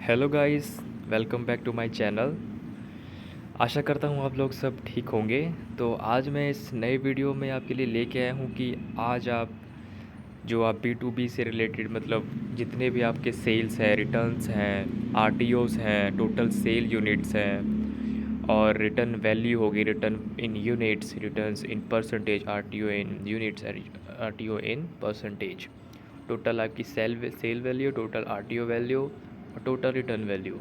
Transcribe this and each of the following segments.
Hello guys, welcome back to my channel. आशा करता हूँ आप लोग सब ठीक होंगे। तो आज मैं इस नए वीडियो में आपके लिए लेके आया हूँ कि आज आप बी टू बी से रिलेटेड मतलब जितने भी आपके सेल्स हैं, रिटर्न्स हैं, आरटीओज़ हैं, टोटल सेल यूनिट्स हैं और रिटर्न वैल्यू होगी, return in units, returns in percentage, RTO in units, RTO in percentage, total आपकी sale value, total RTO value और टोटल रिटर्न वैल्यू।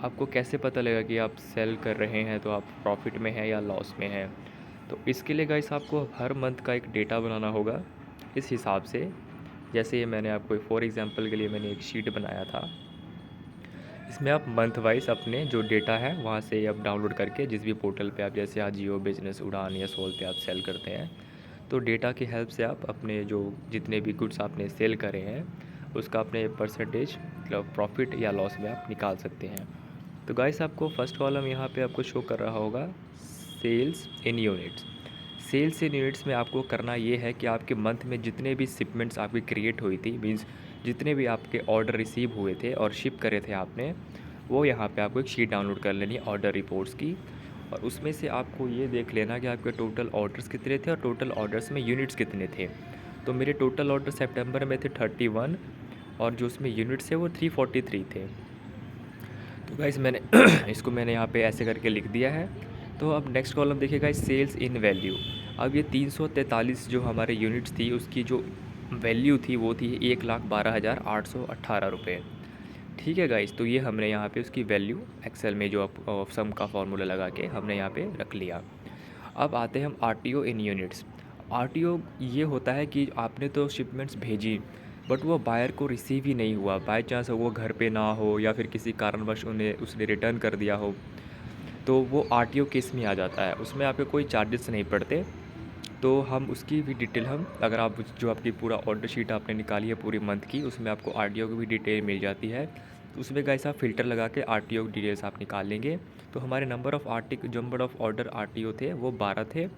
आपको कैसे पता लगेगा कि आप सेल कर रहे हैं तो आप प्रॉफिट में हैं या लॉस में हैं। तो इसके लिए गाइस आपको हर मंथ का एक डेटा बनाना होगा इस हिसाब से। जैसे ये मैंने आपको फॉर एग्जांपल के लिए मैंने एक शीट बनाया था। इसमें आप मंथ वाइज अपने जो डेटा है वहाँ से आप डाउनलोड करके जिस भी पोर्टल पे आप जैसे जियो बिजनेस, उड़ान या सोल पे आप सेल करते हैं, तो डेटा की हेल्प से आप अपने जो जितने भी गुड्स आपने सेल करे हैं उसका अपने परसेंटेज मतलब प्रॉफिट या लॉस में आप निकाल सकते हैं। तो गाइस आपको फर्स्ट कॉलम यहाँ पे आपको शो कर रहा होगा सेल्स इन यूनिट्स। सेल्स इन यूनिट्स में आपको करना ये है कि आपके मंथ में जितने भी शिपमेंट्स आपकी क्रिएट हुई थी, मीन्स जितने भी आपके ऑर्डर रिसीव हुए थे और शिप करे थे आपने, वो यहाँ पे आपको एक शीट डाउनलोड कर लेनी है ऑर्डर रिपोर्ट्स की। और उसमें से आपको ये देख लेना कि आपके टोटल ऑर्डर्स कितने थे और टोटल ऑर्डर्स में यूनिट्स कितने थे। तो मेरे टोटल ऑर्डर सितंबर में थे 31 और जो उसमें यूनिट्स है वो 343 थे। तो गाइस मैंने इसको मैंने यहाँ पे ऐसे करके लिख दिया है। तो अब नेक्स्ट कॉलम देखिएगा सेल्स इन वैल्यू। अब ये 343 जो हमारे यूनिट्स थी उसकी जो वैल्यू थी वो थी 1,12,818 रुपये। ठीक है गाइस, तो ये हमने यहाँ पे उसकी वैल्यू एक्सेल में जो सम का फार्मूला लगा के हमने यहाँ पे रख लिया। अब आते हैं हम आरटीओ इन यूनिट्स। आरटीओ ये होता है कि आपने तो शिपमेंट्स भेजी बट वो बायर को रिसीव ही नहीं हुआ, बाय चांस वो घर पे ना हो या फिर किसी कारणवश उन्हें उसने रिटर्न कर दिया हो, तो वो आरटीओ केस में आ जाता है। उसमें आपके कोई चार्जेस नहीं पड़ते। तो हम उसकी भी डिटेल हम अगर आप जो आपकी पूरा ऑर्डर शीट आपने निकाली है पूरी मंथ की, उसमें आपको आरटीओ की भी डिटेल मिल जाती है। तो उसमें गाइस आप फ़िल्टर लगा के आरटीओ की डिटेल्स आप निकाल लेंगे। तो हमारे नंबर ऑफ़ ऑर्डर आरटीओ थे वो 12 थे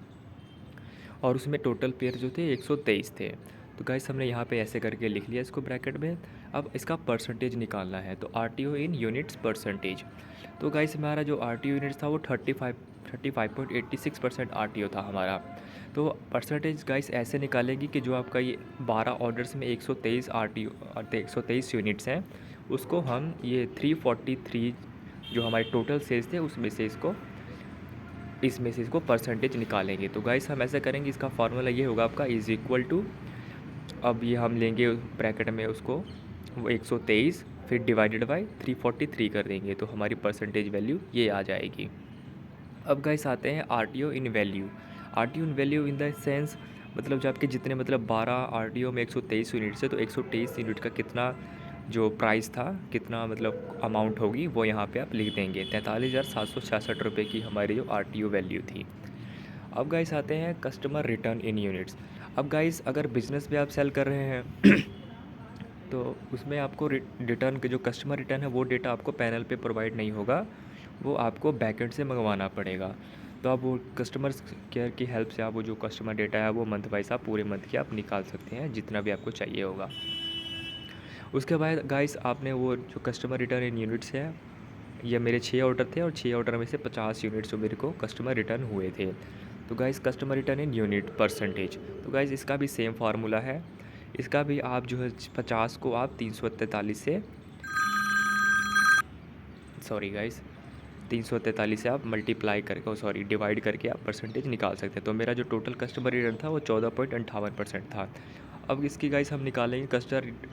और उसमें टोटल पेयर जो थे 123 थे। तो गाइस हमने यहाँ पे ऐसे करके लिख लिया इसको ब्रैकेट में। अब इसका परसेंटेज निकालना है, तो आरटीओ इन यूनिट्स परसेंटेज। तो गाइस हमारा जो आरटीओ यूनिट्स था वो 35.86% आरटीओ था हमारा। तो परसेंटेज गाइस ऐसे निकालेंगे कि जो आपका ये 12 ऑर्डर्स में 123 आरटीओ 123 यूनिट्स हैं, उसको हम ये 343 जो हमारे टोटल सेल्स थे इसमें से इसको परसेंटेज निकालेंगे। तो गाइस हम ऐसा करेंगे, इसका फार्मूला ये होगा आपका इज़ इक्वल टू, अब ये हम लेंगे ब्रैकेट में उसको वो 123 फिर डिवाइडेड बाय 343 कर देंगे, तो हमारी परसेंटेज वैल्यू ये आ जाएगी। अब गाइस आते हैं RTO in value. RTO in value in the sense मतलब जो आपके जितने मतलब 12 आरटीओ में 123 यूनिट्स है, तो 123 यूनिट का कितना जो प्राइस था, कितना मतलब अमाउंट होगी वो यहाँ पे आप लिख देंगे। 43,766 रुपये की हमारी जो आरटीओ वैल्यू थी। अब गाइस आते हैं कस्टमर रिटर्न इन यूनिट्स। अब गाइस अगर बिज़नेस पे आप सेल कर रहे हैं तो उसमें आपको रिटर्न के जो कस्टमर रिटर्न है वो डेटा आपको पैनल पे प्रोवाइड नहीं होगा, वो आपको बैकएंड से मंगवाना पड़ेगा। तो आप वो कस्टमर केयर की हेल्प से आप वो जो कस्टमर डेटा है वो मंथ वाइज आप पूरे मंथ की आप निकाल सकते हैं जितना भी आपको चाहिए होगा। उसके बाद गाइस आपने वो जो कस्टमर रिटर्न इन यूनिट्स है, ये मेरे 6 ऑर्डर थे और 6 ऑर्डर में से 50 यूनिट्स जो मेरे को कस्टमर रिटर्न हुए थे। तो guys customer return in unit percentage, तो गाइस इसका भी सेम फार्मूला है। इसका भी आप जो है 50 को आप 343 से, सॉरी गाइस, 343 से आप मल्टीप्लाई करके डिवाइड करके आप परसेंटेज निकाल सकते हैं। तो मेरा जो टोटल कस्टमर रिटर्न था वो 14.58% था। अब इसकी गाइस हम निकालेंगे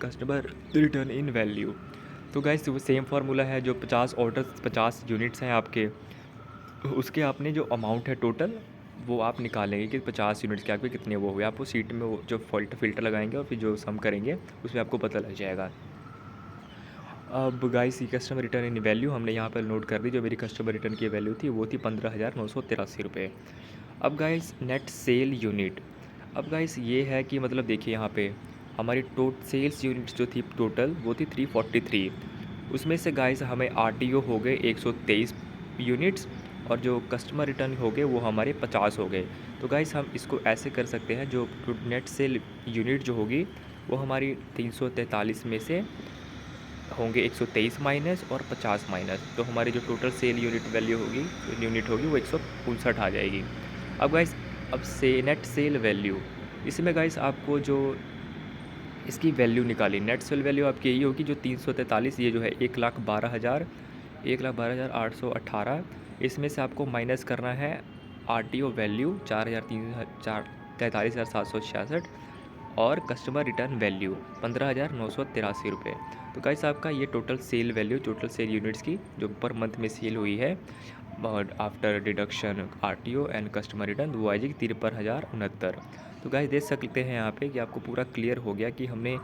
कस्टमर रिटर्न इन वैल्यू। तो गाइस वो सेम फार्मूला है, जो 50 ऑर्डर्स 50 यूनिट्स हैं आपके, उसके आपने जो अमाउंट है टोटल वो आप निकालेंगे कि 50 यूनिट्स के आपके कितने वो हुए। आप वो सीट में वो जो फ़िल्टर लगाएंगे और फिर जो सम करेंगे उसमें आपको पता लग जाएगा। अब गाइस ये कस्टमर रिटर्न इन वैल्यू हमने यहाँ पर नोट कर दी। जो मेरी कस्टमर रिटर्न की वैल्यू थी वो थी 15,983 रुपये। अब गाइस नेट सेल यूनिट। अब गाइस ये है कि मतलब देखिए यहाँ पे हमारी सेल्स यूनिट्स जो थी टोटल वो थी 343। उसमें से गाइस हमें आरटीओ हो गए 123 यूनिट्स और जो कस्टमर रिटर्न हो गए वो हमारे 50 हो गए। तो गाइस हम इसको ऐसे कर सकते हैं, जो नेट सेल यूनिट जो होगी वो हमारी 343 में से होंगे 123 माइनस और 50 माइनस, तो हमारी जो टोटल सेल यूनिट वैल्यू होगी, यूनिट होगी, वो 159 आ जाएगी। अब गाइस, अब से नेट सेल वैल्यू, इसमें गाइस आपको जो इसकी वैल्यू निकाली, नेट सेल वैल्यू आपकी यही होगी जो 343, ये जो है 1,12,818, इसमें से आपको माइनस करना है RTO वैल्यू 43,766 और कस्टमर रिटर्न वैल्यू 15,983 रुपये। तो गाइस आपका ये total sale value, total sale units की जो पर मंथ में सेल हुई है after deduction RTO and customer return, वो आ जाएगी 53,069। तो गाइस देख सकते हैं यहाँ पे कि आपको पूरा क्लियर हो गया कि हमने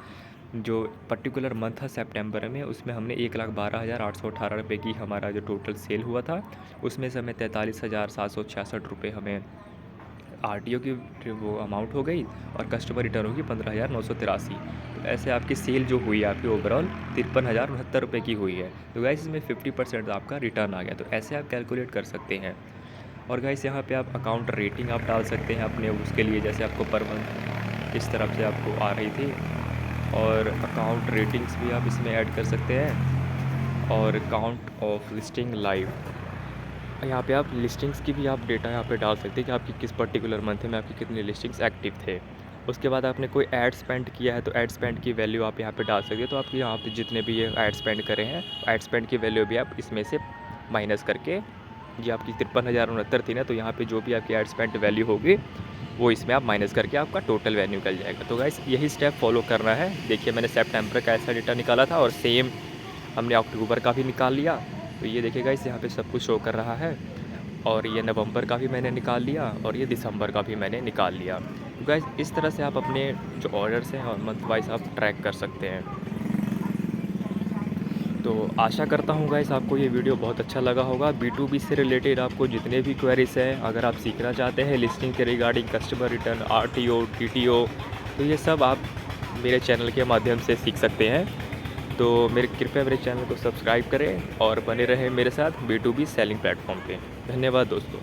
जो पर्टिकुलर मंथ था सितंबर में, उसमें हमने 1,12,818 रुपये की हमारा जो टोटल सेल हुआ था, उसमें से हमें 43,766 रुपये हमें RTO की वो अमाउंट हो गई और कस्टमर रिटर्न होगी 15,983। तो ऐसे आपकी सेल जो हुई है आपकी ओवरऑल 53,069 रुपये की हुई है। तो गाइस इसमें 50% आपका रिटर्न आ गया। तो ऐसे आप कैलकुलेट कर सकते हैं। और गाइस यहाँ पे आप अकाउंट रेटिंग आप डाल सकते हैं अपने उसके लिए, जैसे आपको पर मंथ किस तरफ से आपको आ रही थी, और अकाउंट रेटिंग्स भी आप इसमें ऐड कर सकते हैं। और काउंट ऑफ लिस्टिंग लाइव, यहाँ पे आप लिस्टिंग्स की भी आप डेटा यहाँ पे डाल सकते हैं कि आपकी किस पर्टिकुलर मंथ में आपकी कितने लिस्टिंग्स एक्टिव थे। उसके बाद आपने कोई ऐड स्पेंड किया है तो ऐड स्पेंड की वैल्यू आप यहाँ पे डाल सकते हैं। तो आपके यहाँ पे जितने भी ये ऐड स्पेंड करे हैं, ऐड स्पेंड की वैल्यू भी आप इसमें से माइनस करके, ये आपकी 53,069 थी ना, तो यहाँ पे जो भी आपकी ऐड स्पेंड वैल्यू होगी वो इसमें आप माइनस करके आपका टोटल वैल्यू निकल जाएगा। तो गाइस यही स्टेप फॉलो करना है। देखिए मैंने सितंबर का ऐसा डेटा निकाला था और सेम हमने अक्टूबर का भी निकाल लिया। तो ये देखिए गाइस यहाँ पे सब कुछ शो कर रहा है, और ये नवंबर का भी मैंने निकाल लिया और ये दिसंबर का भी मैंने निकाल लिया। तो गाइस इस तरह से आप अपने जो ऑर्डर्स हैं और मंथ वाइज आप ट्रैक कर सकते हैं। तो आशा करता हूँ गाइस आपको ये वीडियो बहुत अच्छा लगा होगा। B2B से रिलेटेड आपको जितने भी क्वेरीज हैं, अगर आप सीखना चाहते हैं लिस्टिंग के regarding, customer return, RTO, TTO, तो ये सब आप मेरे चैनल के माध्यम से सीख सकते हैं। तो कृपया मेरे चैनल को सब्सक्राइब करें और बने रहें मेरे साथ B2B सेलिंग प्लेटफॉर्म पे। धन्यवाद दोस्तों।